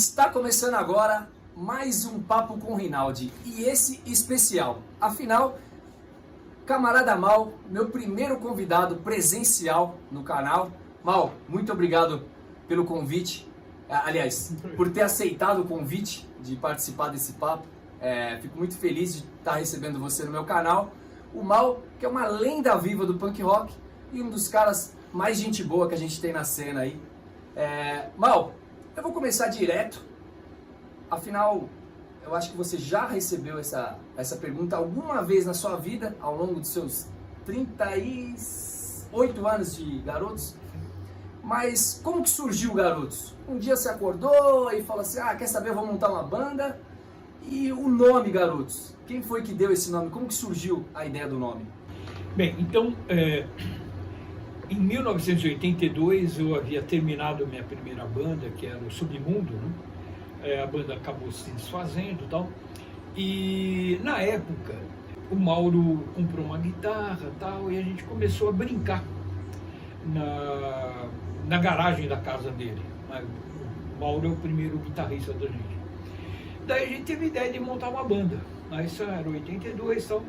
Está começando agora mais um Papo com Rinaldi, e esse especial. Afinal, camarada Mal, meu primeiro convidado presencial no canal. Mal, muito obrigado pelo convite, aliás, por ter aceitado o convite de participar desse papo. Fico muito feliz de estar recebendo você no meu canal. O Mal, que é uma lenda viva do punk rock e um dos caras mais gente boa que a gente tem na cena aí. Mal, eu vou começar direto. Afinal, eu acho que você já recebeu essa pergunta alguma vez na sua vida, ao longo dos seus 38 anos de Garotos. Mas como que surgiu o Garotos? Um dia você acordou e falou assim, quer saber, eu vou montar uma banda. E o nome Garotos? Quem foi que deu esse nome? Como que surgiu a ideia do nome? Bem, então, em 1982 eu havia terminado a minha primeira banda, que era o Submundo, né? A banda acabou se desfazendo e tal. E na época o Mauro comprou uma guitarra e tal, e a gente começou a brincar na garagem da casa dele. O Mauro é o primeiro guitarrista da gente. Daí a gente teve a ideia de montar uma banda. Isso era 82 e tal.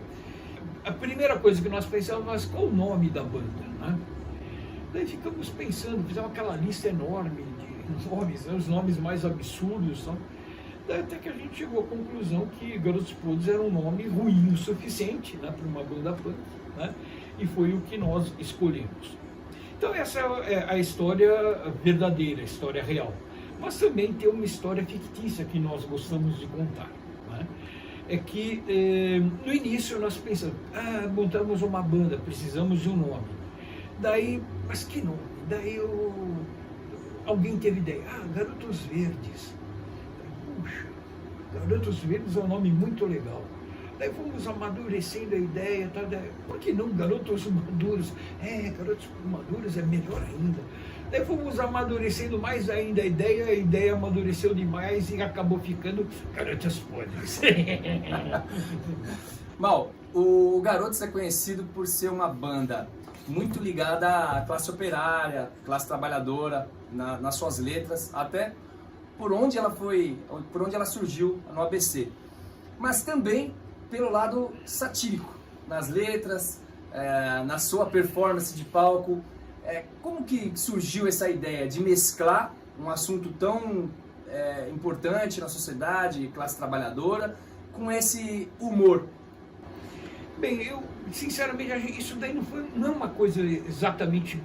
A primeira coisa que nós pensamos, mas qual o nome da banda, né? Daí ficamos pensando, fizemos aquela lista enorme de nomes, né? Os nomes mais absurdos, tal. Daí até que a gente chegou à conclusão que Garotos Podres era um nome ruim o suficiente, né, para uma banda punk, né? E foi o que nós escolhemos. Então essa é a história verdadeira, a história real. Mas também tem uma história fictícia que nós gostamos de contar, né? É que no início nós pensamos, montamos uma banda, precisamos de um nome. Daí, mas que nome? Daí alguém teve ideia, Garotos Verdes. Daí, puxa, Garotos Verdes é um nome muito legal. Daí fomos amadurecendo a ideia, tá? Daí, por que não Garotos Maduros? Garotos Maduros é melhor ainda. Daí fomos amadurecendo mais ainda a ideia amadureceu demais e acabou ficando Garotos Podres. Mal, o Garotos é conhecido por ser uma banda muito ligada à classe operária, classe trabalhadora, nas suas letras, até por onde ela surgiu no ABC. Mas também pelo lado satírico, nas letras, na sua performance de palco. Como que surgiu essa ideia de mesclar um assunto tão importante na sociedade, classe trabalhadora, com esse humor? Bem, eu sinceramente, isso daí não é uma coisa exatamente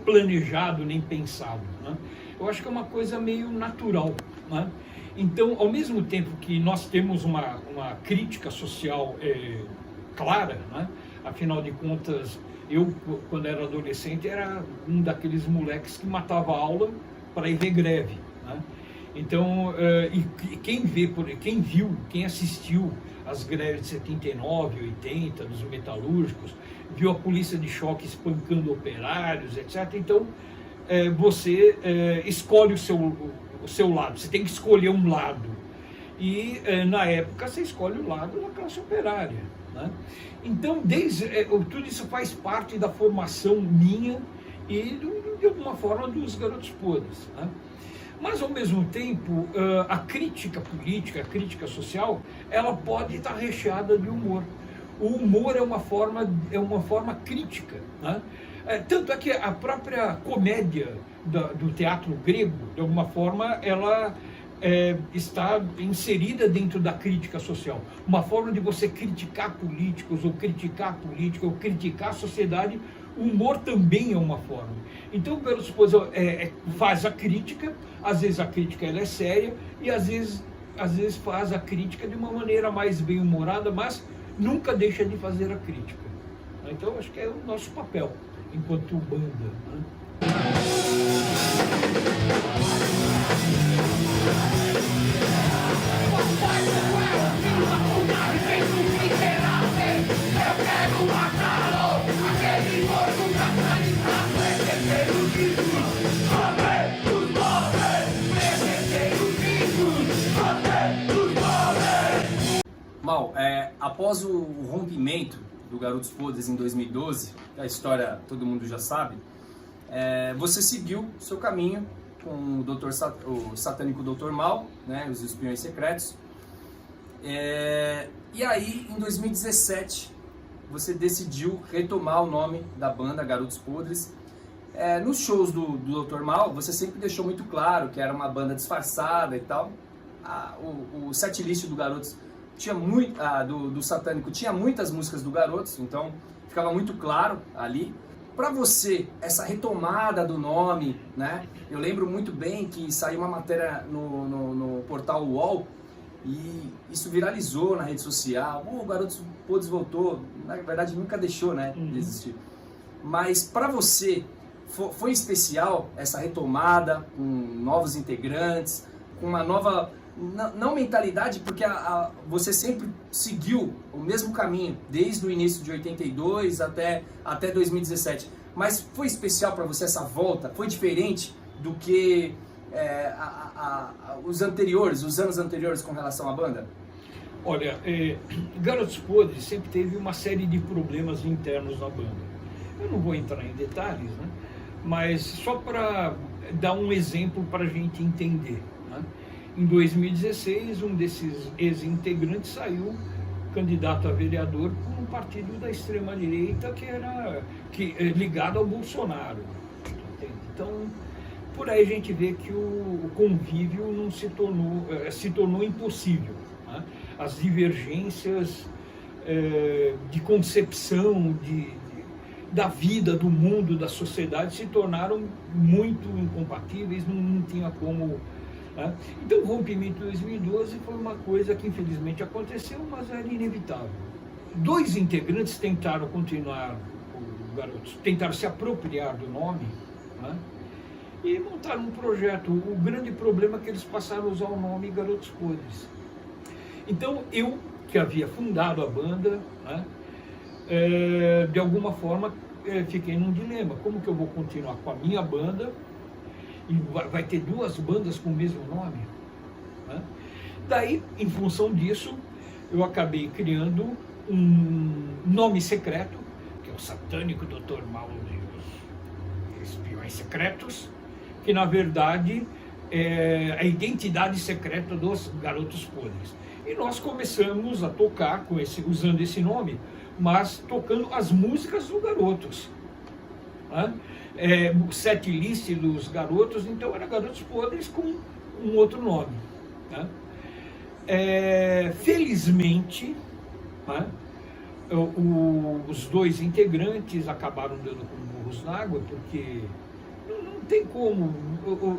planejado nem pensado, né? Eu acho que é uma coisa meio natural, né? Então, ao mesmo tempo que nós temos uma crítica social clara, né? Afinal de contas, eu, quando era adolescente, era um daqueles moleques que matava a aula para ir ver greve, né? Então, quem viu, quem assistiu às greves de 79, 80, dos metalúrgicos, viu a polícia de choque espancando operários, etc. Então, você escolhe o seu lado, você tem que escolher um lado. E, na época, você escolhe o lado da classe operária, né? Então, tudo isso faz parte da formação minha e, de alguma forma, dos Garotos Podres, né? Mas, ao mesmo tempo, a crítica política, a crítica social, ela pode estar recheada de humor. O humor é uma forma crítica, né? Tanto é que a própria comédia do teatro grego, de alguma forma, ela está inserida dentro da crítica social. Uma forma de você criticar políticos, ou criticar a política, ou criticar a sociedade. O humor também é uma forma. Então, o Garotos Podres faz a crítica, às vezes a crítica ela é séria, e às vezes faz a crítica de uma maneira mais bem-humorada, mas nunca deixa de fazer a crítica. Então, acho que é o nosso papel enquanto banda, né? Mal, após o rompimento do Garotos Podres em 2012, a história todo mundo já sabe, você seguiu seu caminho com o satânico Dr. Mal, né, os Espiões Secretos. E aí, em 2017, você decidiu retomar o nome da banda, Garotos Podres. Nos shows do Dr. Mal, você sempre deixou muito claro que era uma banda disfarçada e tal. O setlist do Garotos tinha do Satânico tinha muitas músicas do Garotos, então ficava muito claro ali. Para você, essa retomada do nome, né? Eu lembro muito bem que saiu uma matéria no portal UOL e isso viralizou na rede social. O Garotos Podres voltou. Na verdade, nunca deixou, né, de existir. Mas para você, foi especial essa retomada com novos integrantes, com uma nova, não mentalidade, porque você sempre seguiu o mesmo caminho, desde o início de 82 até 2017. Mas foi especial para você essa volta? Foi diferente do que os anos anteriores com relação à banda? Olha, Garotos Podres sempre teve uma série de problemas internos na banda. Eu não vou entrar em detalhes, né? Mas só para dar um exemplo para a gente entender, né? Em 2016, um desses ex-integrantes saiu candidato a vereador por um partido da extrema-direita que ligado ao Bolsonaro. Entende? Então, por aí a gente vê que o convívio não se tornou impossível, né? As divergências de concepção da vida, do mundo, da sociedade se tornaram muito incompatíveis, não tinha como. Né? Então o rompimento de 2012 foi uma coisa que infelizmente aconteceu, mas era inevitável. 2 integrantes tentaram continuar o Garotos, tentaram se apropriar do nome, né? E montaram um projeto. O grande problema é que eles passaram a usar o nome Garotos Podres. Então eu, que havia fundado a banda, né, de alguma forma fiquei num dilema. Como que eu vou continuar com a minha banda e vai ter 2 bandas com o mesmo nome, né? Daí, em função disso, eu acabei criando um nome secreto, que é o Satânico Dr. Mal e os Espiões Secretos, que na verdade é a identidade secreta dos Garotos Podres. E nós começamos a tocar usando esse nome, mas tocando as músicas dos Garotos, né? O setlist dos Garotos, então era Garotos Podres com um outro nome, né? Felizmente, né, os 2 integrantes acabaram dando com burros na água, porque não tem como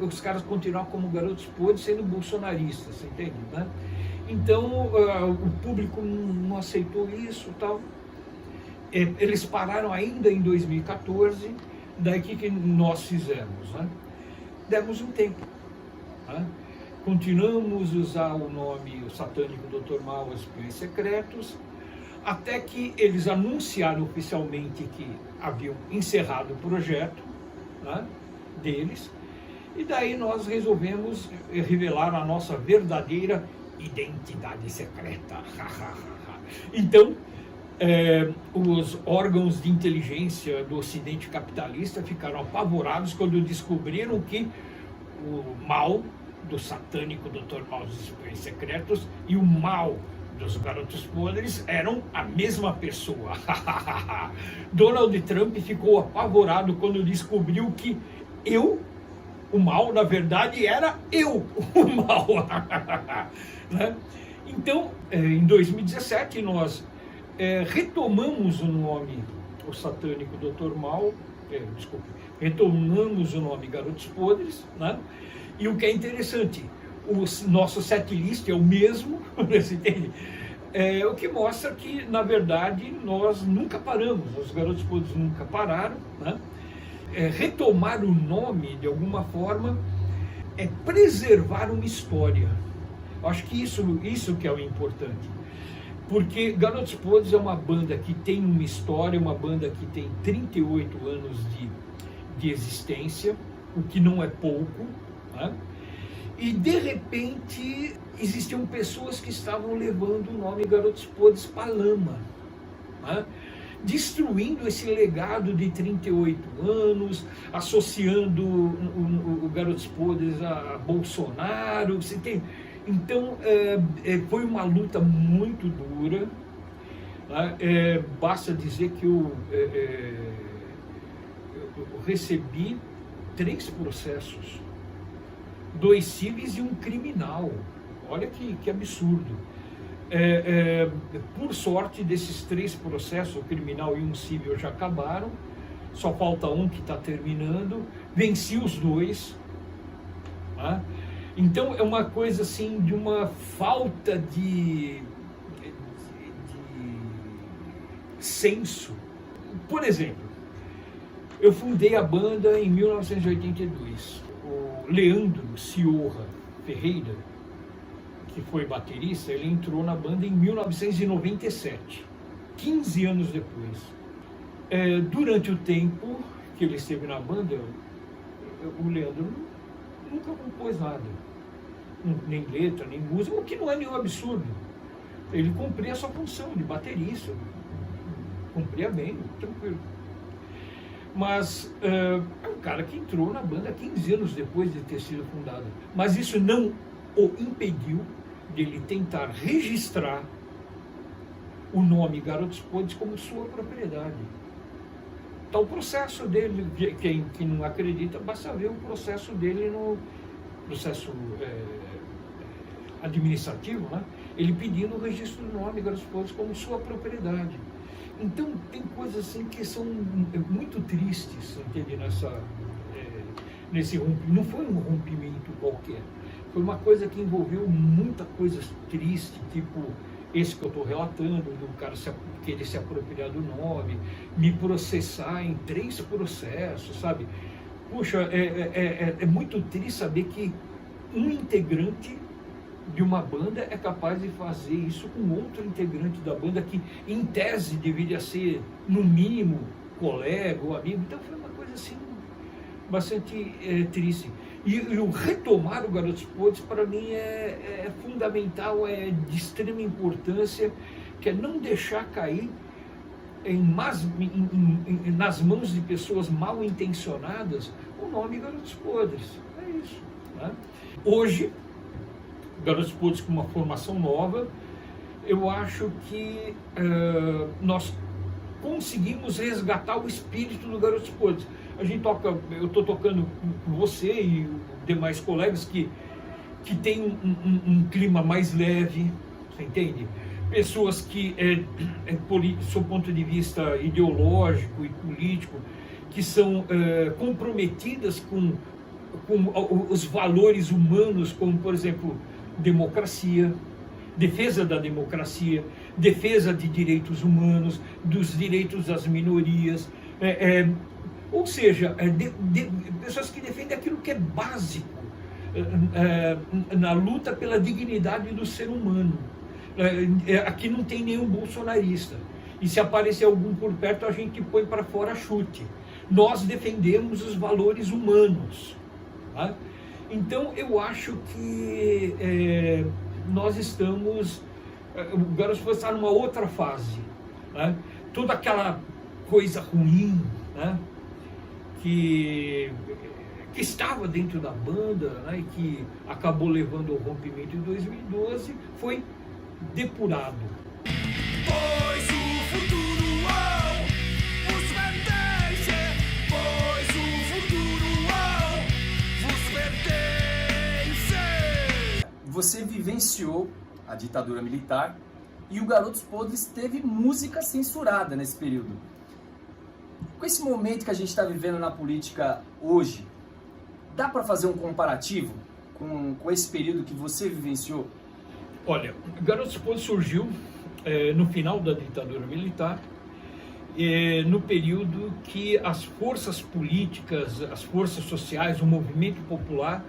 os caras continuar como Garotos Podres sendo bolsonaristas, você entende, né? Então o público não aceitou isso e tal. Eles pararam ainda em 2014, daí que nós fizemos, né? Demos um tempo, né? Continuamos a usar o nome o Satânico Dr. Mal, os Espiões Secretos, até que eles anunciaram oficialmente que haviam encerrado o projeto, né, deles, e daí nós resolvemos revelar a nossa verdadeira identidade secreta. Então, os órgãos de inteligência do Ocidente capitalista ficaram apavorados quando descobriram que o mal do Satânico Dr. Mal dos Espiões Secretos e o mal dos Garotos Podres eram a mesma pessoa. Donald Trump ficou apavorado quando descobriu que o mal, na verdade, era o mal. Né? Então, em 2017, nós retomamos o nome, o Satânico Dr. Mal, retomamos o nome Garotos Podres, né? E o que é interessante, o nosso setlist é o mesmo, você entende? O que mostra que, na verdade, nós nunca paramos, os Garotos Podres nunca pararam, né? Retomar o nome, de alguma forma, é preservar uma história. Eu acho que isso que é o importante. Porque Garotos Podres é uma banda que tem uma história, uma banda que tem 38 anos de existência, o que não é pouco, né? E de repente existiam pessoas que estavam levando o nome Garotos Podres para a lama, né? destruindo esse legado de 38 anos, associando o Garotos Podres a Bolsonaro. Você tem... Então, foi uma luta muito dura. Basta dizer que eu recebi 3 processos, 2 civis e um criminal. Olha que absurdo. Por sorte, desses 3 processos, o criminal e um civil já acabaram, só falta um que está terminando, venci os 2. Tá? Então é uma coisa assim de uma falta de senso. Por exemplo, eu fundei a banda em 1982. O Leandro Ciorra Ferreira, que foi baterista, ele entrou na banda em 1997, 15 anos depois. Durante o tempo que ele esteve na banda, o Leandro nunca compôs nada, nem letra, nem música, o que não é nenhum absurdo. Ele cumpria a sua função de baterista, cumpria bem, tranquilo. Mas é um cara que entrou na banda 15 anos depois de ter sido fundada. Mas isso não o impediu dele tentar registrar o nome Garotos Podres como sua propriedade. Então o processo dele, quem não acredita, basta ver o processo dele no processo administrativo, né? Ele pedindo o registro do nome Garotos Podres como sua propriedade. Então tem coisas assim que são muito tristes, entende? Nesse rompimento. Não foi um rompimento qualquer. Foi uma coisa que envolveu muita coisa triste, tipo esse que eu estou relatando, do cara querer se apropriar do nome, me processar em 3 processos, sabe? Puxa, é muito triste saber que um integrante de uma banda é capaz de fazer isso com outro integrante da banda que, em tese, deveria ser, no mínimo, colega ou amigo. Então foi uma coisa assim, bastante triste. E o retomar o Garotos Podres, para mim, é fundamental, é de extrema importância, que é não deixar cair nas mãos de pessoas mal intencionadas o nome Garotos Podres. É isso. Né? Hoje, Garotos Podres com uma formação nova, eu acho que nós conseguimos resgatar o espírito do Garotos Podres. A gente toca, eu estou tocando com você e demais colegas que tem um clima mais leve, você entende? Pessoas que, sob ponto de vista ideológico e político, que são comprometidas com os valores humanos, como, por exemplo, democracia, defesa da democracia, defesa de direitos humanos, dos direitos das minorias, ou seja, pessoas que defendem aquilo que é básico na luta pela dignidade do ser humano. Aqui não tem nenhum bolsonarista, e se aparecer algum por perto, a gente põe para fora chute. Nós defendemos os valores humanos. Tá? Então eu acho que nós estamos, o Garotos Podres está numa outra fase, né? Toda aquela coisa ruim, né? que estava dentro da banda, né? E que acabou levando ao rompimento em 2012, foi depurado. Pois o futuro vos pertence, pois o futuro vos pertence. Você vivenciou a ditadura militar e o Garotos Podres teve música censurada nesse período. Com esse momento que a gente está vivendo na política hoje, dá para fazer um comparativo com esse período que você vivenciou? Olha, Garotos Podres surgiu no final da ditadura militar, no período que as forças políticas, as forças sociais, o movimento popular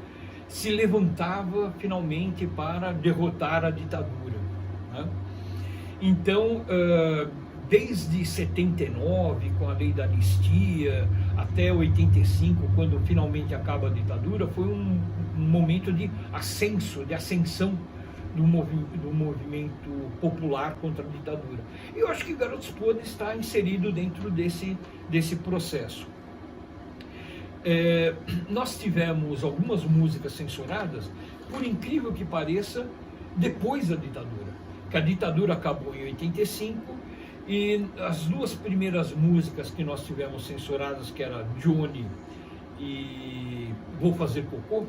se levantava finalmente para derrotar a ditadura. Né? Então, desde 79, com a lei da anistia, até 85, quando finalmente acaba a ditadura, foi um momento de ascenso, de ascensão do movimento popular contra a ditadura. Eu acho que Garotos Podres está inserido dentro desse processo. Nós tivemos algumas músicas censuradas, por incrível que pareça, depois da ditadura. Que a ditadura acabou em 85 e as duas primeiras músicas que nós tivemos censuradas, que era Johnny e Vou Fazer Cocô,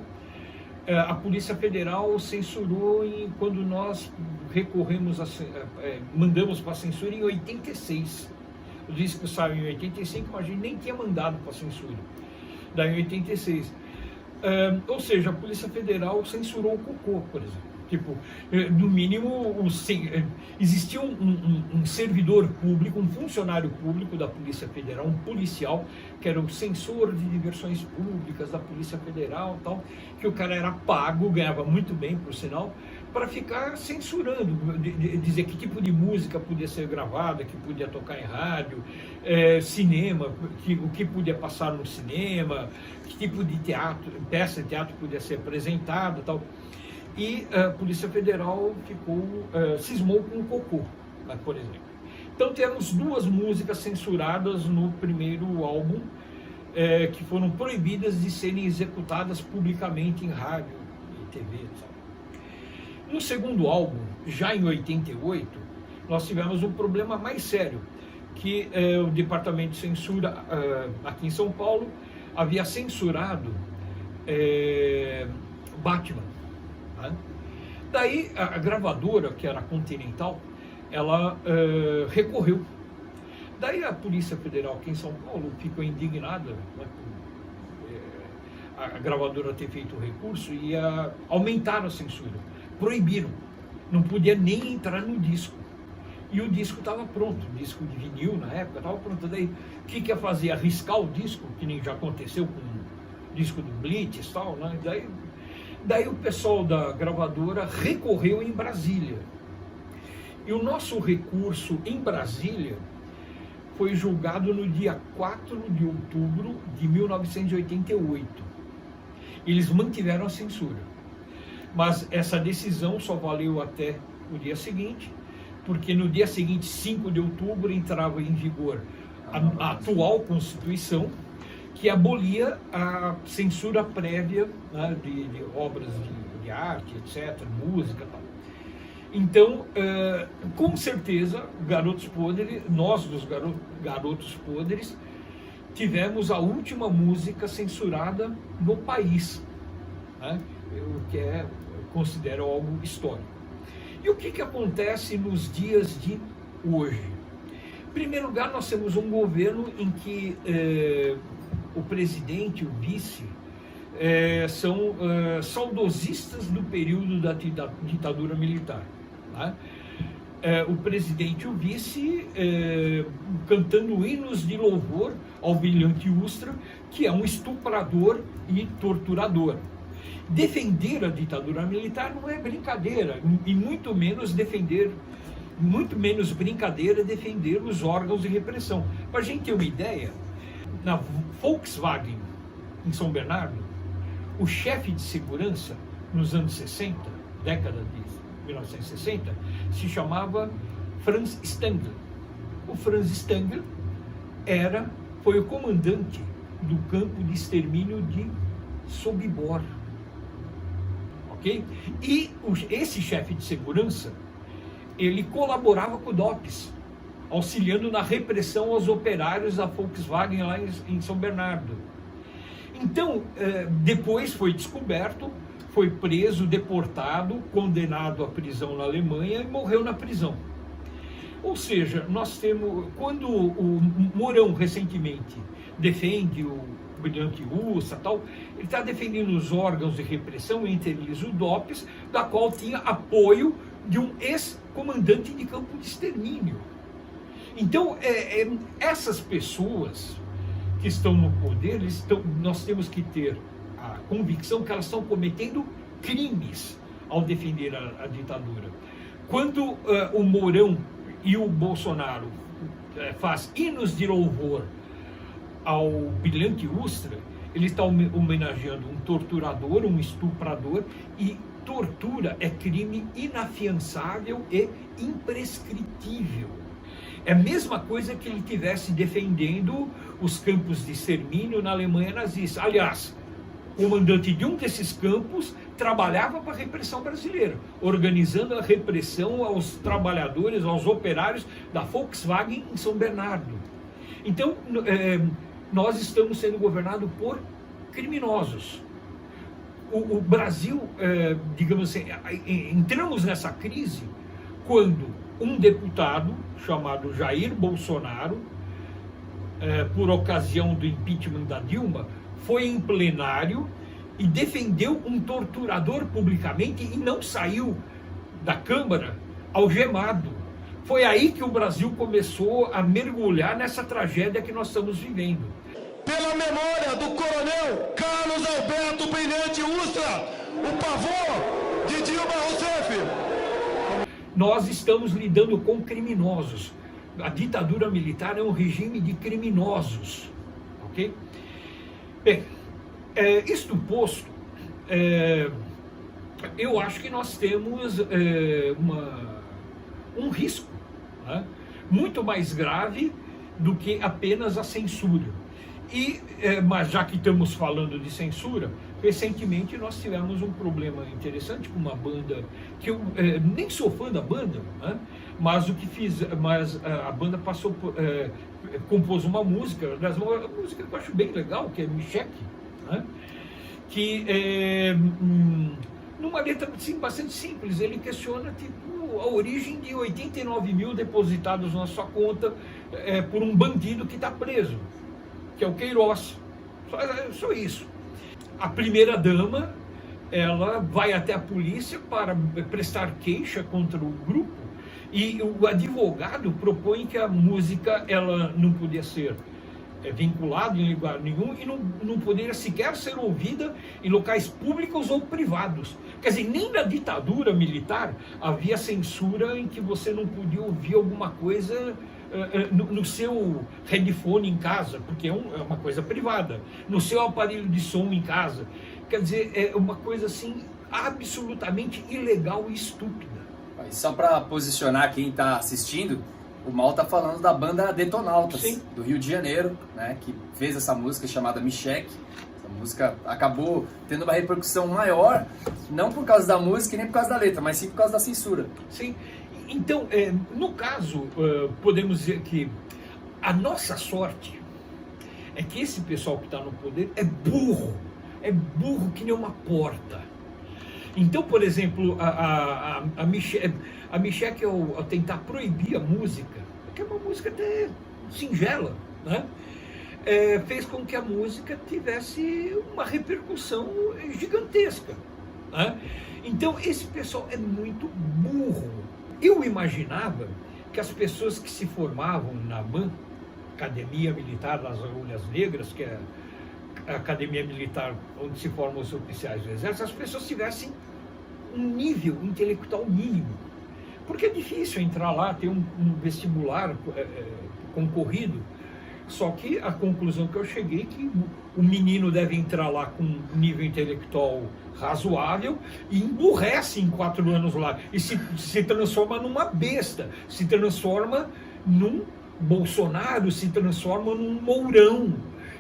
a Polícia Federal censurou quando nós mandamos para censura em 86. O disco saiu em 85, mas a gente nem tinha mandado para censura. Daí em 86. Ou seja, a Polícia Federal censurou o cocô, por exemplo. Tipo, no mínimo, existia um servidor público, um funcionário público da Polícia Federal, um policial, que era o censor de diversões públicas da Polícia Federal, tal, que o cara era pago, ganhava muito bem, por sinal, para ficar censurando, dizer que tipo de música podia ser gravada, que podia tocar em rádio, cinema, o que podia passar no cinema, que tipo de peça de teatro podia ser apresentada, tal. E a Polícia Federal cismou com o cocô, por exemplo. Então temos duas músicas censuradas no primeiro álbum, que foram proibidas de serem executadas publicamente em rádio e TV. Sabe? No segundo álbum, já em 88, nós tivemos um problema mais sério, que o Departamento de Censura aqui em São Paulo havia censurado Batman. Daí a gravadora, que era a Continental, ela recorreu. Daí a Polícia Federal aqui em São Paulo ficou indignada, né, a gravadora ter feito o recurso e aumentaram a censura, proibiram, não podia nem entrar no disco. E o disco estava pronto, disco de vinil na época estava pronto. Daí o que ia fazer? Arriscar o disco, que nem já aconteceu com o disco do Blitz e tal, né? Daí o pessoal da gravadora recorreu em Brasília. E o nosso recurso em Brasília foi julgado no dia 4 de outubro de 1988. Eles mantiveram a censura. Mas essa decisão só valeu até o dia seguinte, porque no dia seguinte, 5 de outubro, entrava em vigor a atual Constituição, que abolia a censura prévia, né, de obras de arte, etc., música e tal. Então, com certeza, Garotos Podres, nós dos Garotos Podres, tivemos a última música censurada no país, né, o que eu considero algo histórico. E o que acontece nos dias de hoje? Em primeiro lugar, nós temos um governo em que o presidente e o vice são saudosistas do período da ditadura militar. Tá? O presidente e o vice cantando hinos de louvor ao Brilhante Ustra, que é um estuprador e torturador. Defender a ditadura militar não é brincadeira, e muito menos brincadeira defender os órgãos de repressão. Para a gente ter uma ideia, na Volkswagen, em São Bernardo, o chefe de segurança, nos anos 60, década de 1960, se chamava Franz Stangl. O Franz Stangl foi o comandante do campo de extermínio de Sobibor. Ok? E esse chefe de segurança, ele colaborava com o DOPS, auxiliando na repressão aos operários da Volkswagen lá em São Bernardo. Então, depois foi descoberto, foi preso, deportado, condenado à prisão na Alemanha e morreu na prisão. Ou seja, nós temos, quando o Mourão recentemente defende o Brilhante Ustra, tal, ele está defendendo os órgãos de repressão, entre eles o DOPS, da qual tinha apoio de um ex-comandante de campo de extermínio. Então, essas pessoas que estão no poder, nós temos que ter a convicção que elas estão cometendo crimes ao defender a ditadura. Quando o Mourão e o Bolsonaro faz hinos de louvor ao Brilhante Ustra, ele está homenageando um torturador, um estuprador, e tortura é crime inafiançável e imprescritível. É a mesma coisa que ele estivesse defendendo os campos de extermínio na Alemanha nazista. Aliás, o comandante de um desses campos trabalhava para a repressão brasileira, organizando a repressão aos trabalhadores, aos operários da Volkswagen em São Bernardo. Então, nós estamos sendo governados por criminosos. O Brasil, digamos assim, entramos nessa crise quando um deputado chamado Jair Bolsonaro, por ocasião do impeachment da Dilma, foi em plenário e defendeu um torturador publicamente e não saiu da Câmara algemado. Foi aí que o Brasil começou a mergulhar nessa tragédia que nós estamos vivendo. Pela memória do coronel Carlos Alberto Brilhante Ustra, o pavor de Dilma Rousseff. Nós estamos lidando com criminosos. A ditadura militar é um regime de criminosos, ok? Bem, isto posto, eu acho que nós temos um risco, né, muito mais grave do que apenas a censura. Mas já que estamos falando de censura, recentemente nós tivemos um problema interessante com uma banda que eu nem sou fã da banda, né? Mas a banda compôs uma música, uma música que eu acho bem legal, que é Michek, né? Que numa letra assim, bastante simples, ele questiona tipo, a origem de 89 mil depositados na sua conta por um bandido que está preso, que é o Queiroz. Só isso. A primeira dama, ela vai até a polícia para prestar queixa contra o grupo e o advogado propõe que a música ela não podia ser vinculada em lugar nenhum e não poderia sequer ser ouvida em locais públicos ou privados. Quer dizer, nem na ditadura militar havia censura em que você não podia ouvir alguma coisa no seu headphone em casa, porque é uma coisa privada, no seu aparelho de som em casa. Quer dizer, é uma coisa assim absolutamente ilegal e estúpida. Só para posicionar quem está assistindo, o Mal está falando da banda Detonautas, sim, do Rio de Janeiro, né, que fez essa música chamada Michek. Essa música acabou tendo uma repercussão maior, não por causa da música e nem por causa da letra, mas sim por causa da censura. Sim. Então, no caso, podemos dizer que a nossa sorte é que esse pessoal que está no poder é burro que nem uma porta. Então, por exemplo, a Michek, ao tentar proibir a música, que é uma música até singela, né? Fez com que a música tivesse uma repercussão gigantesca, né? Então, esse pessoal é muito burro. Eu imaginava que as pessoas que se formavam na AMAN, Academia Militar das Agulhas Negras, que é a academia militar onde se formam os oficiais do Exército, as pessoas tivessem um nível intelectual mínimo. Porque é difícil entrar lá, ter um vestibular concorrido. Só que a conclusão que eu cheguei é que o menino deve entrar lá com um nível intelectual razoável e emburrece em 4 anos lá. E se transforma numa besta, se transforma num Bolsonaro, se transforma num Mourão.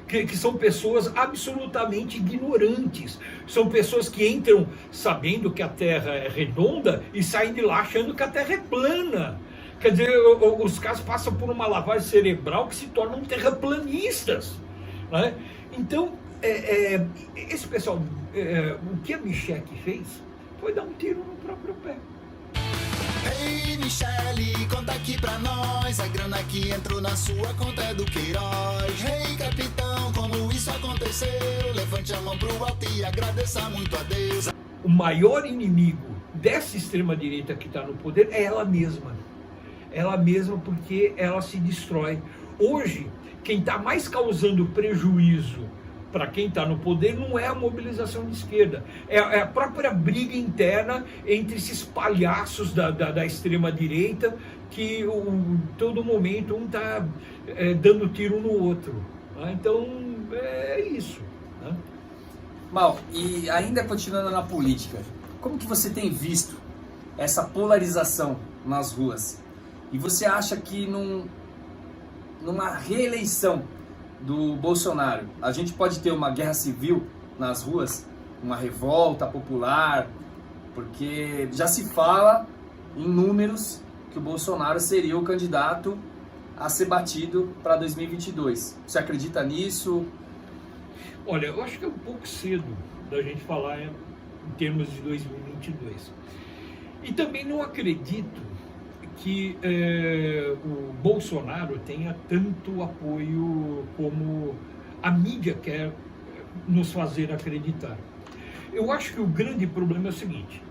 Que são pessoas absolutamente ignorantes. São pessoas que entram sabendo que a Terra é redonda e saem de lá achando que a Terra é plana. Quer dizer, os caras passam por uma lavagem cerebral que se tornam terraplanistas, né? Então, esse pessoal, o que a Michek fez foi dar um tiro no próprio pé. Ei, Michele, conta aqui pra nós. A grana que entrou na sua conta é do Queiroz. Ei, capitão, como isso aconteceu? Levante a mão pro alto e agradeça muito a Deus. O maior inimigo dessa extrema-direita que está no poder é ela mesma. Ela mesma, porque ela se destrói. Hoje, quem está mais causando prejuízo para quem está no poder não é a mobilização de esquerda, é a própria briga interna entre esses palhaços da extrema-direita que todo momento um está dando tiro no outro. Né? Então, é isso. Né? Mal, e ainda continuando na política, como que você tem visto essa polarização nas ruas? E você acha que numa reeleição do Bolsonaro, a gente pode ter uma guerra civil nas ruas? Uma revolta popular? Porque já se fala em números que o Bolsonaro seria o candidato a ser batido para 2022. Você acredita nisso? Olha, eu acho que é um pouco cedo da gente falar em termos de 2022. E também não acredito que o Bolsonaro tenha tanto apoio como a mídia quer nos fazer acreditar. Eu acho que o grande problema é o seguinte: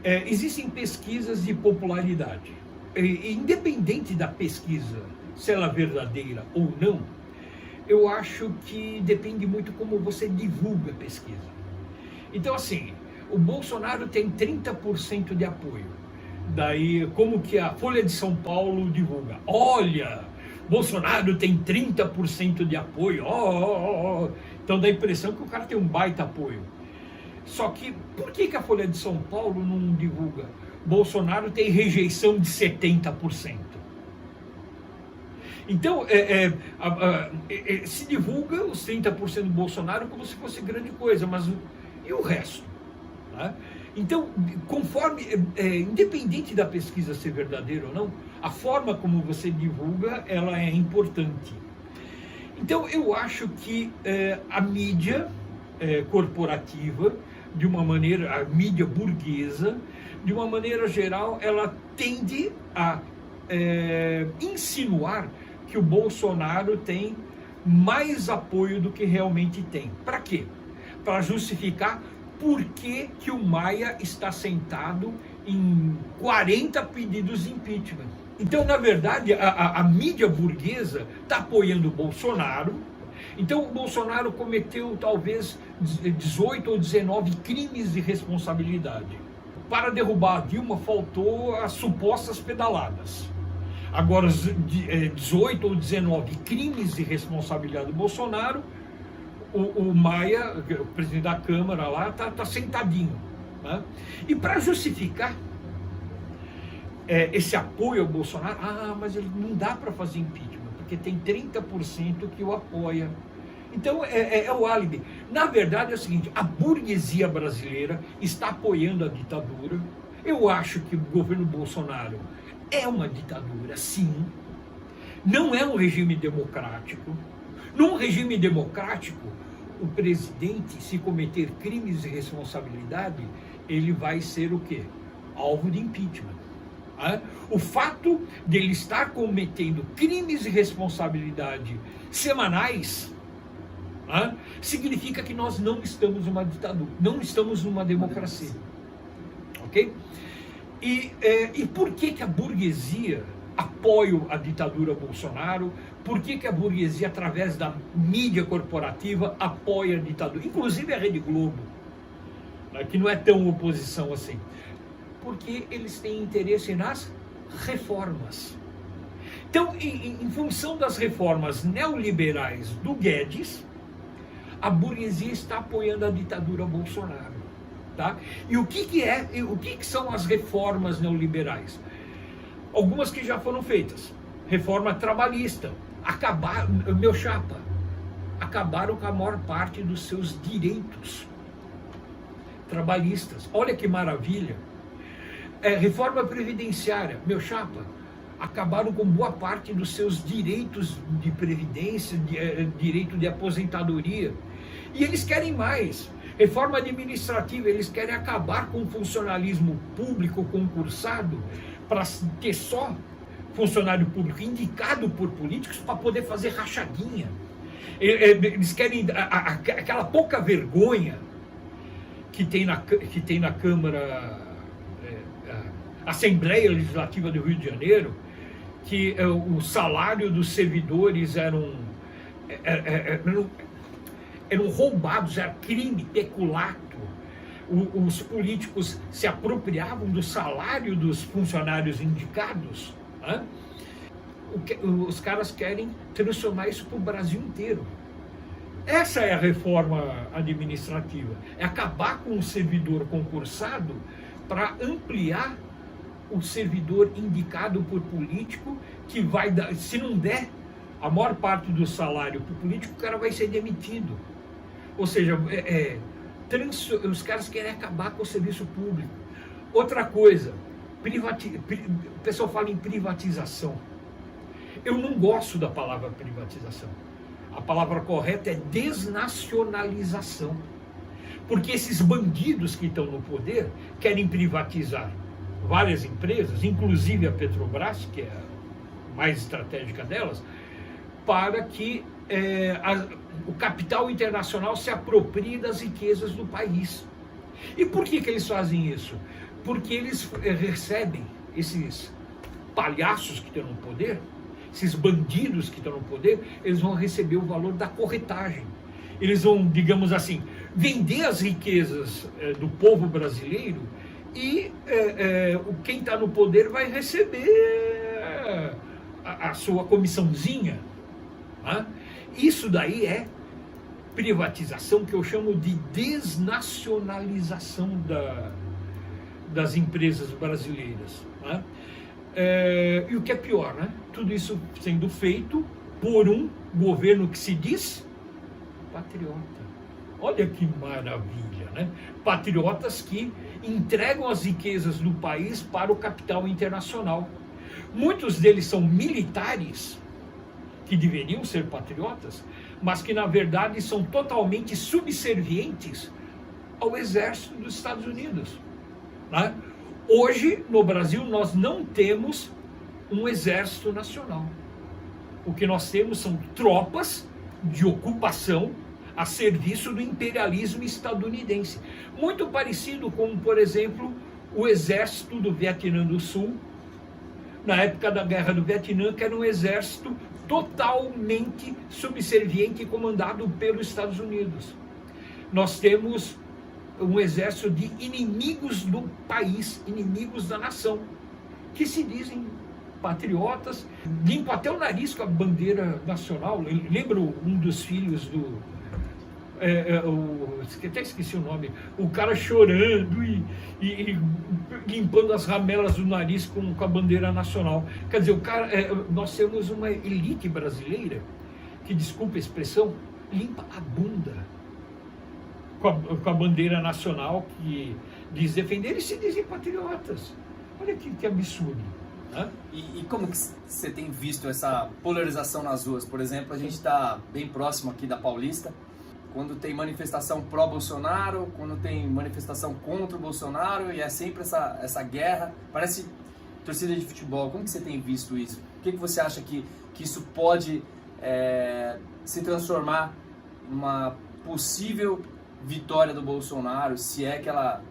existem pesquisas de popularidade. Independente da pesquisa, se ela é verdadeira ou não, eu acho que depende muito como você divulga a pesquisa. Então, assim, o Bolsonaro tem 30% de apoio. Daí, como que a Folha de São Paulo divulga? Olha, Bolsonaro tem 30% de apoio. Então dá a impressão que o cara tem um baita apoio. Só que, por que a Folha de São Paulo não divulga? Bolsonaro tem rejeição de 70%. Então, se divulga os 30% do Bolsonaro como se fosse grande coisa, mas e o resto? Tá? Então, conforme, independente da pesquisa ser verdadeira ou não, a forma como você divulga, ela é importante. Então, eu acho que a mídia corporativa, de uma maneira, a mídia burguesa, de uma maneira geral, ela tende a insinuar que o Bolsonaro tem mais apoio do que realmente tem. Para quê? Para justificar por que o Maia está sentado em 40 pedidos de impeachment. Então, na verdade, a mídia burguesa está apoiando o Bolsonaro. Então, o Bolsonaro cometeu talvez 18 ou 19 crimes de responsabilidade. Para derrubar a Dilma, faltou as supostas pedaladas. Agora, 18 ou 19 crimes de responsabilidade do Bolsonaro, o Maia, o presidente da Câmara lá, tá sentadinho. Né? E para justificar esse apoio ao Bolsonaro, mas ele não dá para fazer impeachment, porque tem 30% que o apoia. Então, é o álibi. Na verdade, é o seguinte: a burguesia brasileira está apoiando a ditadura. Eu acho que o governo Bolsonaro é uma ditadura, sim. Não é um regime democrático. Num regime democrático, o presidente, se cometer crimes de responsabilidade, ele vai ser o quê? Alvo de impeachment. O fato de ele estar cometendo crimes de responsabilidade semanais significa que nós não estamos numa ditadura, não estamos numa democracia. Ok? E por que a burguesia apoia a ditadura Bolsonaro? Por que a burguesia, através da mídia corporativa, apoia a ditadura? Inclusive a Rede Globo, que não é tão oposição assim. Porque eles têm interesse nas reformas. Então, em função das reformas neoliberais do Guedes, a burguesia está apoiando a ditadura Bolsonaro. Tá? E o que são as reformas neoliberais? Algumas que já foram feitas. Reforma trabalhista. Acabaram com a maior parte dos seus direitos trabalhistas. Olha que maravilha. Reforma previdenciária. Acabaram com boa parte dos seus direitos de previdência, direito de aposentadoria. E eles querem mais. Reforma administrativa, eles querem acabar com o funcionalismo público concursado para ter só funcionário público indicado por políticos para poder fazer rachadinha. Eles querem aquela pouca vergonha que tem na Câmara, Assembleia Legislativa do Rio de Janeiro, que o salário dos servidores eram roubados, era crime, peculato. Os políticos se apropriavam do salário dos funcionários indicados. Os caras querem transformar isso para o Brasil inteiro. Essa é a reforma administrativa, é acabar com o servidor concursado para ampliar o servidor indicado por político, que vai dar, se não der a maior parte do salário para o político, o cara vai ser demitido. Ou seja, os caras querem acabar com o serviço público. Outra coisa, o pessoal fala em privatização. Eu não gosto da palavra privatização. A palavra correta é desnacionalização. Porque esses bandidos que estão no poder querem privatizar várias empresas, inclusive a Petrobras, que é a mais estratégica delas, para que o capital internacional se aproprie das riquezas do país. E por que eles fazem isso? Porque eles recebem esses palhaços que estão no poder, esses bandidos que estão no poder, eles vão receber o valor da corretagem. Eles vão, digamos assim, vender as riquezas do povo brasileiro e quem está no poder vai receber a sua comissãozinha. Né? Isso daí é privatização, que eu chamo de desnacionalização das empresas brasileiras. Né? E o que é pior, né? Tudo isso sendo feito por um governo que se diz patriota. Olha que maravilha, né? Patriotas que entregam as riquezas do país para o capital internacional. Muitos deles são militares, que deveriam ser patriotas, mas que na verdade são totalmente subservientes ao exército dos Estados Unidos. Né? Hoje, no Brasil, nós não temos um exército nacional. O que nós temos são tropas de ocupação a serviço do imperialismo estadunidense. Muito parecido com, por exemplo, o exército do Vietnã do Sul, na época da Guerra do Vietnã, que era um exército totalmente subserviente e comandado pelos Estados Unidos. Nós temos um exército de inimigos do país, inimigos da nação, que se dizem patriotas, limpam até o nariz com a bandeira nacional. Lembro um dos filhos do... até esqueci o nome, o cara chorando e limpando as ramelas do nariz com a bandeira nacional. Quer dizer, nós temos uma elite brasileira que, desculpa a expressão, limpa a bunda com a bandeira nacional, que diz defender e se dizem patriotas. Olha que absurdo. Né? E como que você tem visto essa polarização nas ruas? Por exemplo, a gente está bem próximo aqui da Paulista, quando tem manifestação pró-Bolsonaro, quando tem manifestação contra o Bolsonaro, e é sempre essa guerra, parece torcida de futebol. Como que você tem visto isso? O que você acha que isso pode se transformar numa possível vitória do Bolsonaro, se é que ela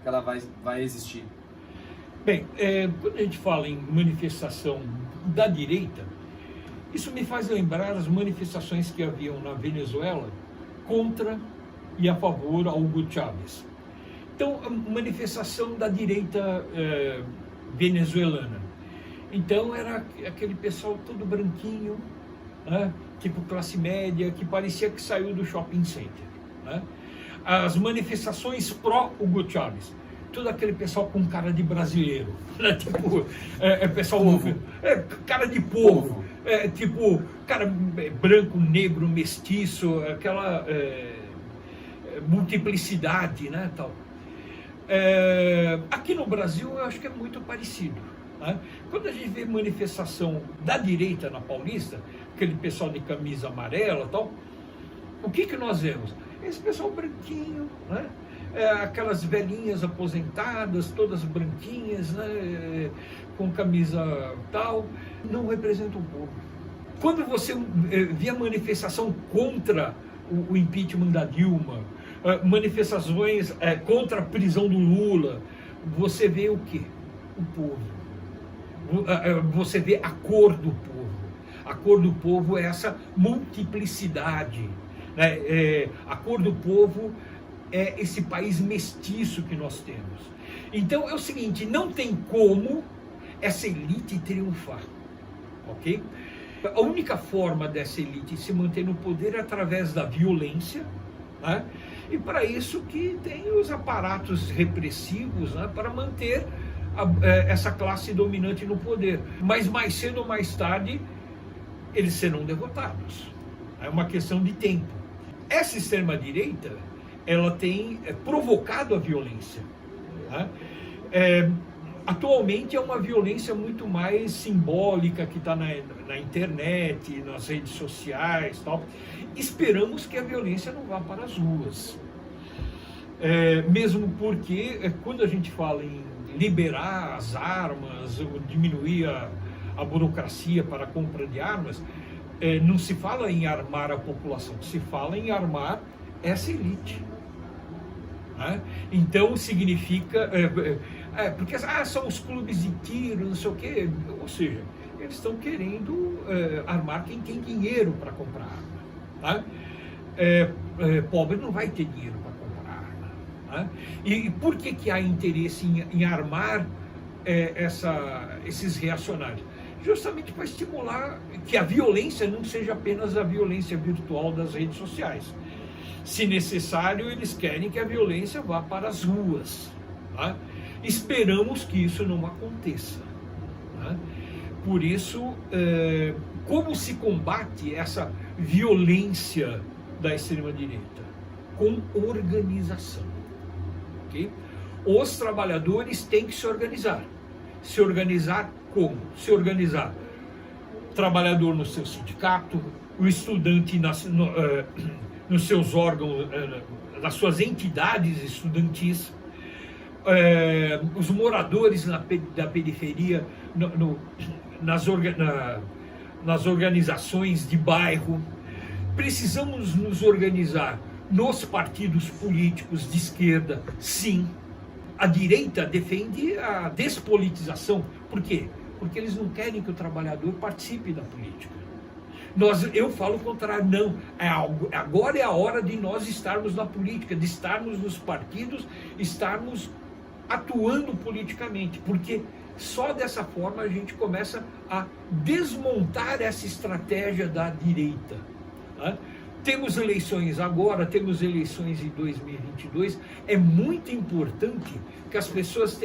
vai existir? Bem, quando a gente fala em manifestação da direita, isso me faz lembrar as manifestações que haviam na Venezuela contra e a favor a Hugo Chávez. Então, a manifestação da direita venezuelana. Então, era aquele pessoal todo branquinho, né, tipo classe média, que parecia que saiu do shopping center. Né? As manifestações pró-Hugo Chávez, todo aquele pessoal com cara de brasileiro, né? Tipo, pessoal, cara de povo, tipo, cara branco, negro, mestiço, aquela multiplicidade, né, tal. Aqui no Brasil eu acho que é muito parecido. Né? Quando a gente vê manifestação da direita na Paulista, aquele pessoal de camisa amarela, tal, o que nós vemos? Esse pessoal branquinho, né? Aquelas velhinhas aposentadas, todas branquinhas, né? Com camisa tal, não representam o povo. Quando você vê a manifestação contra o impeachment da Dilma, manifestações contra a prisão do Lula, você vê o quê? O povo. Você vê a cor do povo. A cor do povo é essa multiplicidade. Né? A cor do povo é esse país mestiço que nós temos. Então é o seguinte, não tem como essa elite triunfar, ok? A única forma dessa elite se manter no poder é através da violência, né? E para isso que tem os aparatos repressivos, né, para manter essa classe dominante no poder. Mas mais cedo ou mais tarde eles serão derrotados. É uma questão de tempo. Essa extrema-direita, ela tem provocado a violência, né? Atualmente é uma violência muito mais simbólica, que está na internet, nas redes sociais, tal. Esperamos que a violência não vá para as ruas. Mesmo porque, quando a gente fala em liberar as armas, ou diminuir a burocracia para a compra de armas, não se fala em armar a população, se fala em armar essa elite. Né? Então significa... porque são os clubes de tiro, não sei o quê. Ou seja, eles estão querendo armar quem tem dinheiro para comprar arma. Né? Pobre não vai ter dinheiro para comprar arma. Né? E por que há interesse em armar esses reacionários? Justamente para estimular que a violência não seja apenas a violência virtual das redes sociais. Se necessário, eles querem que a violência vá para as ruas. Tá? Esperamos que isso não aconteça. Né? Por isso, como se combate essa violência da extrema-direita? Com organização. Okay? Os trabalhadores têm que se organizar. Se organizar como? Se organizar. Trabalhador no seu sindicato, o estudante nos seus órgãos, nas suas entidades estudantis, os moradores da periferia, nas organizações de bairro. Precisamos nos organizar nos partidos políticos de esquerda, sim. A direita defende a despolitização. Por quê? Porque eles não querem que o trabalhador participe da política. Eu falo o contrário, não. Agora é a hora de nós estarmos na política, de estarmos nos partidos, estarmos atuando politicamente, porque só dessa forma a gente começa a desmontar essa estratégia da direita. Né? Temos eleições agora, temos eleições em 2022, é muito importante que as pessoas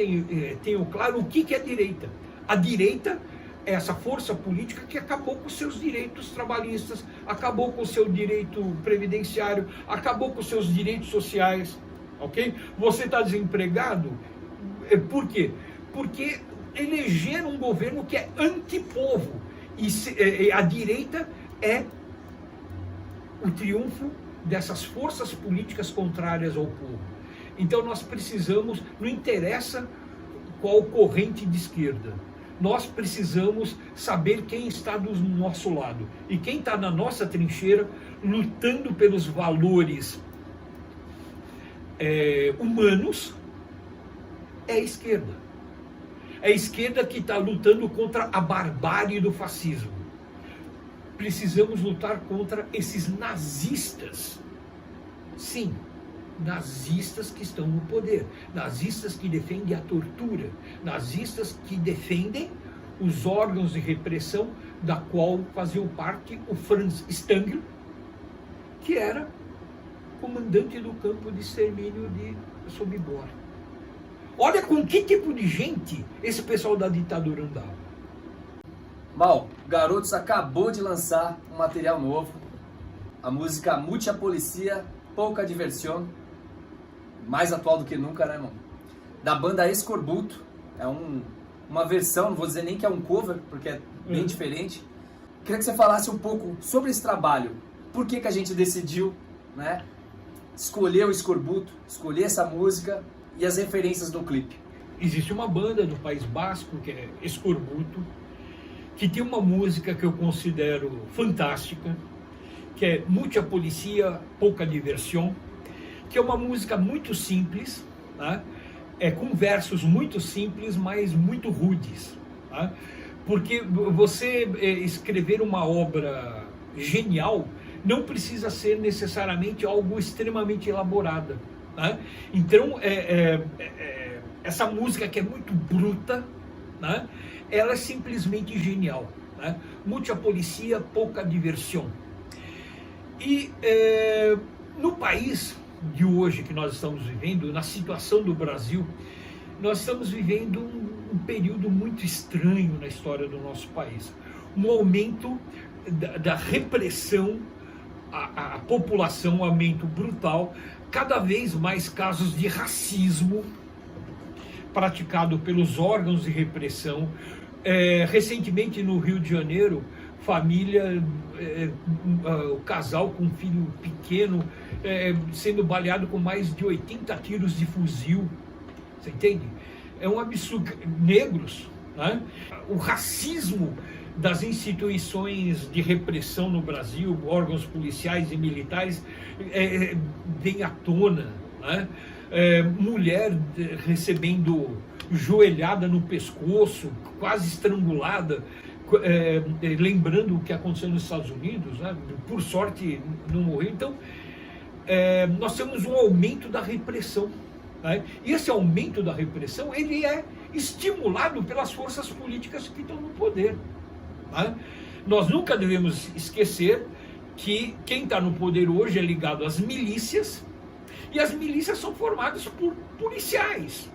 tenham claro o que é direita. A direita é essa força política que acabou com seus direitos trabalhistas, acabou com o seu direito previdenciário, acabou com os seus direitos sociais, ok? Você está desempregado, por quê? Porque elegeram um governo que é antipovo, e a direita é o triunfo dessas forças políticas contrárias ao povo. Então nós precisamos, não interessa qual corrente de esquerda, nós precisamos saber quem está do nosso lado. E quem está na nossa trincheira, lutando pelos valores humanos, é a esquerda. É a esquerda que está lutando contra a barbárie do fascismo. Precisamos lutar contra esses nazistas. Sim, nazistas que estão no poder, nazistas que defendem a tortura, nazistas que defendem os órgãos de repressão da qual faziam parte o Franz Stangl, que era comandante do campo de extermínio de Sobibor. Olha com que tipo de gente esse pessoal da ditadura andava. Mal, Garotos acabou de lançar um material novo, a música Mucha Policia, Pouca Diversión, mais atual do que nunca, né, irmão? Da banda Escorbuto, é uma versão, não vou dizer nem que é um cover, porque é bem diferente. Queria que você falasse um pouco sobre esse trabalho, por que a gente decidiu, né, escolher o Escorbuto, escolher essa música e as referências do clipe. Existe uma banda do País Basco, que é Escorbuto, que tem uma música que eu considero fantástica, que é Mucha Policia, Pouca Diversión, que é uma música muito simples, tá? Com versos muito simples, mas muito rudes. Tá? Porque você escrever uma obra genial não precisa ser necessariamente algo extremamente elaborado. Tá? Então, essa música que é muito bruta, né? Ela é simplesmente genial. né? Muita polícia, pouca diversão. E no país de hoje que nós estamos vivendo, na situação do Brasil, nós estamos vivendo um período muito estranho na história do nosso país. Um aumento da repressão à população, um aumento brutal, cada vez mais casos de racismo praticado pelos órgãos de repressão. Recentemente no Rio de Janeiro, família, o casal com um filho pequeno sendo baleado com mais de 80 tiros de fuzil, você entende? É um absurdo. Negros, né? O racismo das instituições de repressão no Brasil, órgãos policiais e militares, vem à tona, né? Mulher recebendo joelhada no pescoço, quase estrangulada, lembrando o que aconteceu nos Estados Unidos, né? Por sorte não morreu. Então, nós temos um aumento da repressão, né? E esse aumento da repressão, ele é estimulado pelas forças políticas que estão no poder, né? Nós nunca devemos esquecer que quem está no poder hoje é ligado às milícias, e as milícias são formadas por policiais.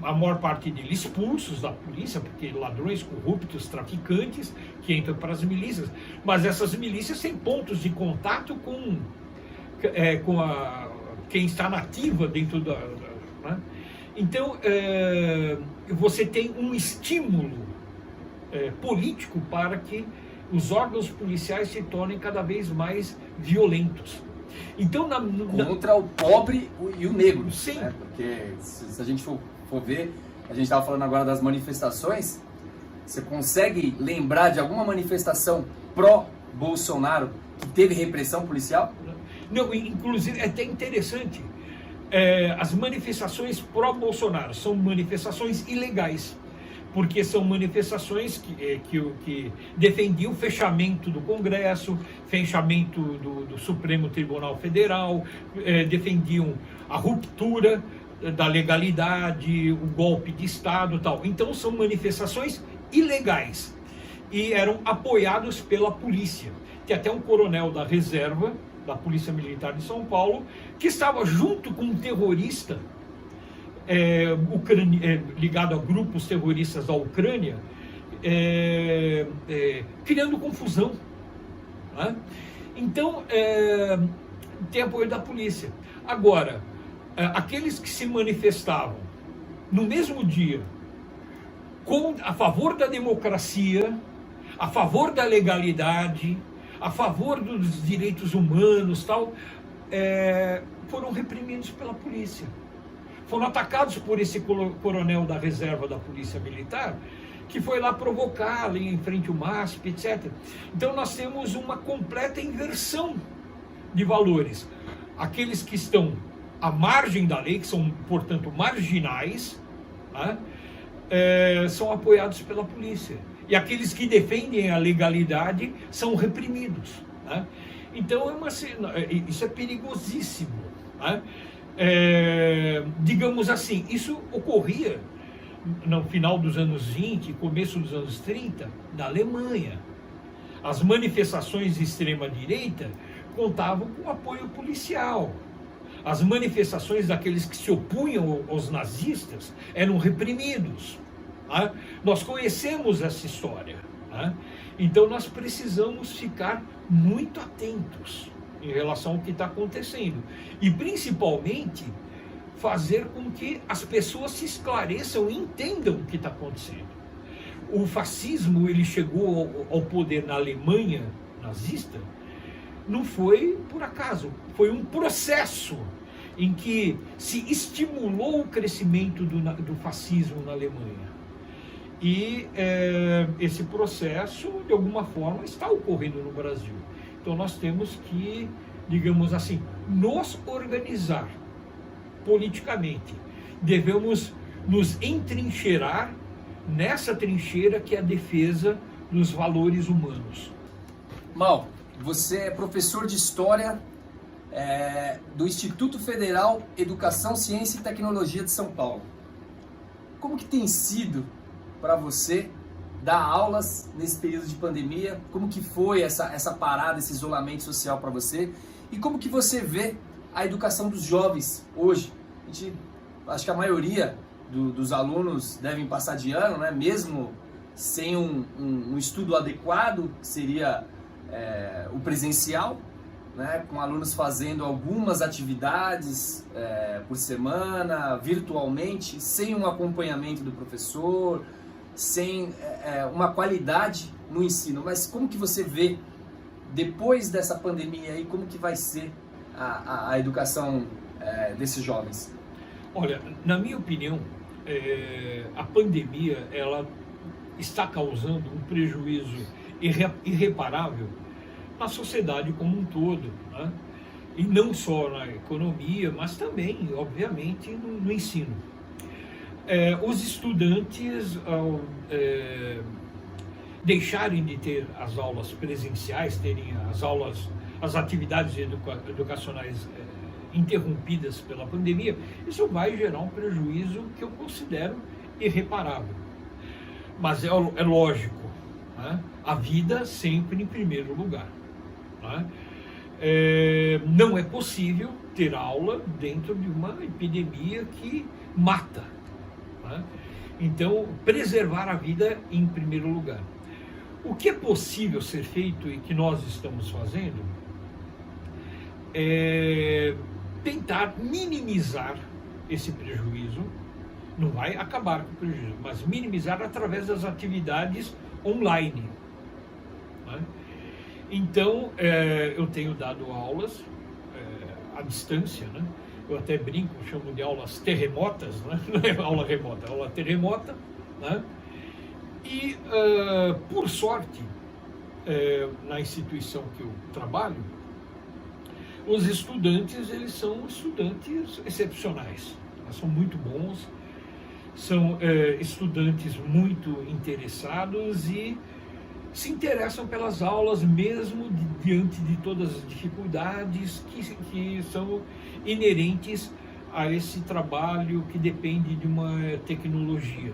A maior parte deles expulsos da polícia, porque ladrões, corruptos, traficantes que entram para as milícias. Mas essas milícias têm pontos de contato com quem está nativa dentro da... né? Então, você tem um estímulo político para que os órgãos policiais se tornem cada vez mais violentos. Então, contra o pobre e o negro. Sim. Né? Porque se a gente for ver, a gente estava falando agora das manifestações, você consegue lembrar de alguma manifestação pró-Bolsonaro que teve repressão policial? Não, inclusive é até interessante, as manifestações pró-Bolsonaro são manifestações ilegais, porque são manifestações que defendiam o fechamento do Congresso, fechamento do Supremo Tribunal Federal, defendiam a ruptura da legalidade, o golpe de Estado e tal. Então são manifestações ilegais e eram apoiados pela polícia. Tem até um coronel da reserva da Polícia Militar de São Paulo que estava junto com um terrorista ligado a grupos terroristas da Ucrânia, criando confusão, né? Então, tem apoio da polícia. Agora, aqueles que se manifestavam no mesmo dia a favor da democracia, a favor da legalidade, a favor dos direitos humanos, tal, foram reprimidos pela polícia. Foram atacados por esse coronel da reserva da Polícia Militar, que foi lá provocar ali em frente ao MASP, etc. Então nós temos uma completa inversão de valores. Aqueles que estão à margem da lei, que são, portanto, marginais, né, são apoiados pela polícia. E aqueles que defendem a legalidade são reprimidos, né? Então isso é perigosíssimo, né? Digamos assim, isso ocorria no final dos anos 20, começo dos anos 30, na Alemanha. As manifestações de extrema-direita contavam com apoio policial. As manifestações daqueles que se opunham aos nazistas eram reprimidos, né? Nós conhecemos essa história, né? Então nós precisamos ficar muito atentos em relação ao que está acontecendo e principalmente fazer com que as pessoas se esclareçam e entendam o que está acontecendo. O fascismo, ele chegou ao poder na Alemanha nazista, não foi por acaso, foi um processo em que se estimulou o crescimento do fascismo na Alemanha. E esse processo, de alguma forma, está ocorrendo no Brasil. Então nós temos que, digamos assim, nos organizar politicamente. Devemos nos entrincheirar nessa trincheira que é a defesa dos valores humanos. Mal, você é professor de História do Instituto Federal Educação, Ciência e Tecnologia de São Paulo. Como que tem sido para você dar aulas nesse período de pandemia? Como que foi essa parada, esse isolamento social para você? E como que você vê a educação dos jovens hoje? Acho que a maioria dos alunos devem passar de ano, né? Mesmo sem um estudo adequado, que seria o presencial, né? Com alunos fazendo algumas atividades por semana, virtualmente, sem um acompanhamento do professor, sem uma qualidade no ensino. Mas como que você vê, depois dessa pandemia aí, como que vai ser a educação desses jovens? Olha, na minha opinião, a pandemia ela está causando um prejuízo irreparável na sociedade como um todo, né? E não só na economia, mas também, obviamente, no ensino. Os estudantes, ao deixarem de ter as aulas presenciais, terem as atividades educacionais interrompidas pela pandemia, isso vai gerar um prejuízo que eu considero irreparável. Mas é lógico, né? A vida sempre em primeiro lugar, né? Não é possível ter aula dentro de uma epidemia que mata, né? Então, preservar a vida em primeiro lugar. O que é possível ser feito e que nós estamos fazendo é tentar minimizar esse prejuízo. Não vai acabar com o prejuízo, mas minimizar através das atividades online, né? Então, eu tenho dado aulas à distância, né? Eu até brinco, chamo de aulas terremotas, né? Não é aula remota, é aula terremota, né? E, por sorte, na instituição que eu trabalho, os estudantes, eles são estudantes excepcionais, eles são muito bons, são estudantes muito interessados e se interessam pelas aulas mesmo diante de todas as dificuldades que são inerentes a esse trabalho que depende de uma tecnologia.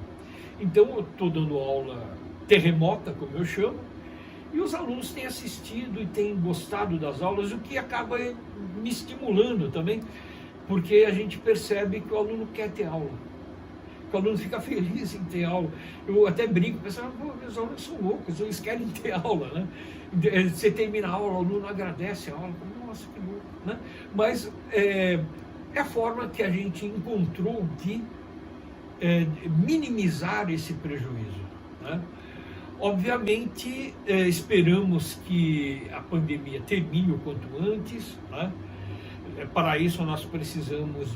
Então, eu estou dando aula terremota, como eu chamo, e os alunos têm assistido e têm gostado das aulas, o que acaba me estimulando também, porque a gente percebe que o aluno quer ter aula, que o aluno fica feliz em ter aula. Eu até brinco, pensando, meus alunos são loucos, eles querem ter aula, né? Você termina a aula, o aluno agradece a aula, nossa, que louco, né? Mas é a forma que a gente encontrou de minimizar esse prejuízo, né? Obviamente, esperamos que a pandemia termine o quanto antes, né? Para isso, nós precisamos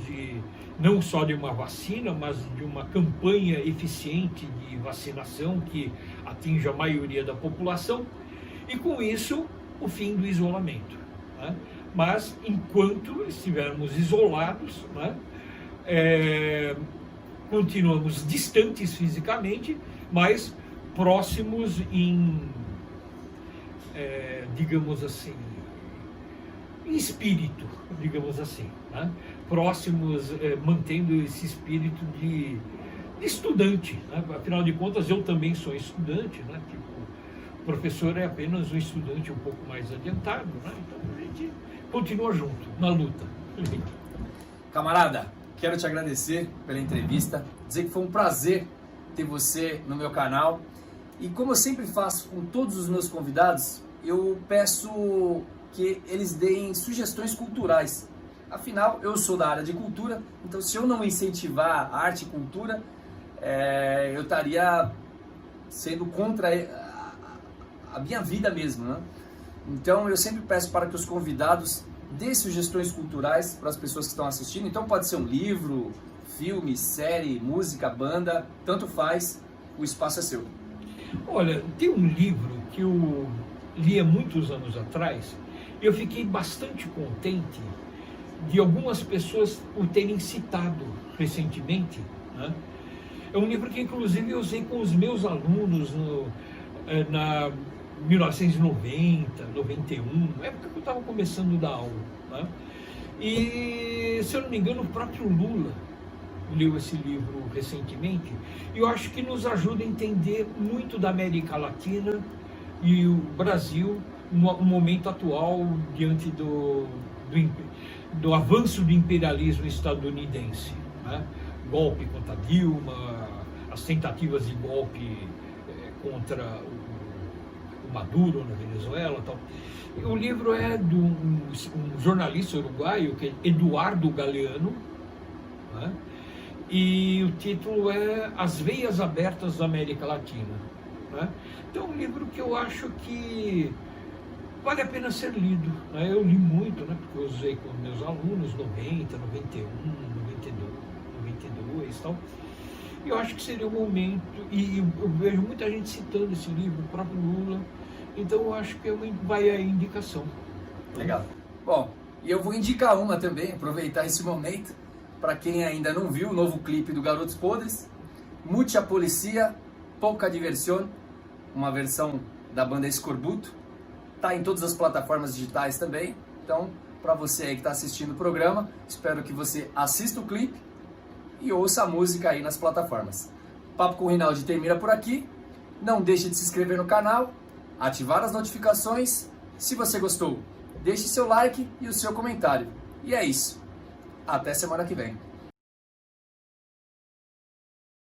não só de uma vacina, mas de uma campanha eficiente de vacinação que atinja a maioria da população e, com isso, o fim do isolamento, né? Mas, enquanto estivermos isolados, né, continuamos distantes fisicamente, mas próximos digamos assim, em espírito, digamos assim, né? Próximos, mantendo esse espírito de estudante, né? Afinal de contas, eu também sou estudante, né? Tipo, o professor é apenas um estudante um pouco mais adiantado, né? Então a gente continua junto, na luta. Camarada, quero te agradecer pela entrevista, dizer que foi um prazer ter você no meu canal. E como eu sempre faço com todos os meus convidados, eu peço que eles deem sugestões culturais. Afinal, eu sou da área de cultura, então se eu não incentivar arte e cultura, eu estaria sendo contra a minha vida mesmo, né? Então eu sempre peço para que os convidados dê sugestões culturais para as pessoas que estão assistindo. Então pode ser um livro, filme, série, música, banda, tanto faz, o espaço é seu. Olha, tem um livro que eu li há muitos anos atrás, e eu fiquei bastante contente de algumas pessoas o terem citado recentemente, né? É um livro que inclusive eu usei com os meus alunos na 1990, 91, na época que eu estava começando a dar aula, né? E, se eu não me engano, o próprio Lula leu esse livro recentemente, e eu acho que nos ajuda a entender muito da América Latina e o Brasil no momento atual diante do avanço do imperialismo estadunidense, né? Golpe contra Dilma, as tentativas de golpe contra o Maduro na Venezuela, tal. O livro é de um jornalista uruguaio, que é Eduardo Galeano, né? E o título é As Veias Abertas da América Latina, né? Então é um livro que eu acho que vale a pena ser lido, né? Eu li muito, né? Porque eu usei com meus alunos 90, 91, 92 e tal. E eu acho que seria o momento, e eu vejo muita gente citando esse livro, o próprio Lula, então eu acho que vai a indicação. Legal. Bom, e eu vou indicar uma também, aproveitar esse momento, para quem ainda não viu o novo clipe do Garotos Podres, Mucha Policia, Pouca Diversión, uma versão da banda Escorbuto, tá em todas as plataformas digitais também, então para você aí que está assistindo o programa, espero que você assista o clipe e ouça a música aí nas plataformas. Papo com o Rinaldi termina por aqui, não deixe de se inscrever no canal, ativar as notificações, se você gostou, deixe seu like e o seu comentário. E é isso, até semana que vem.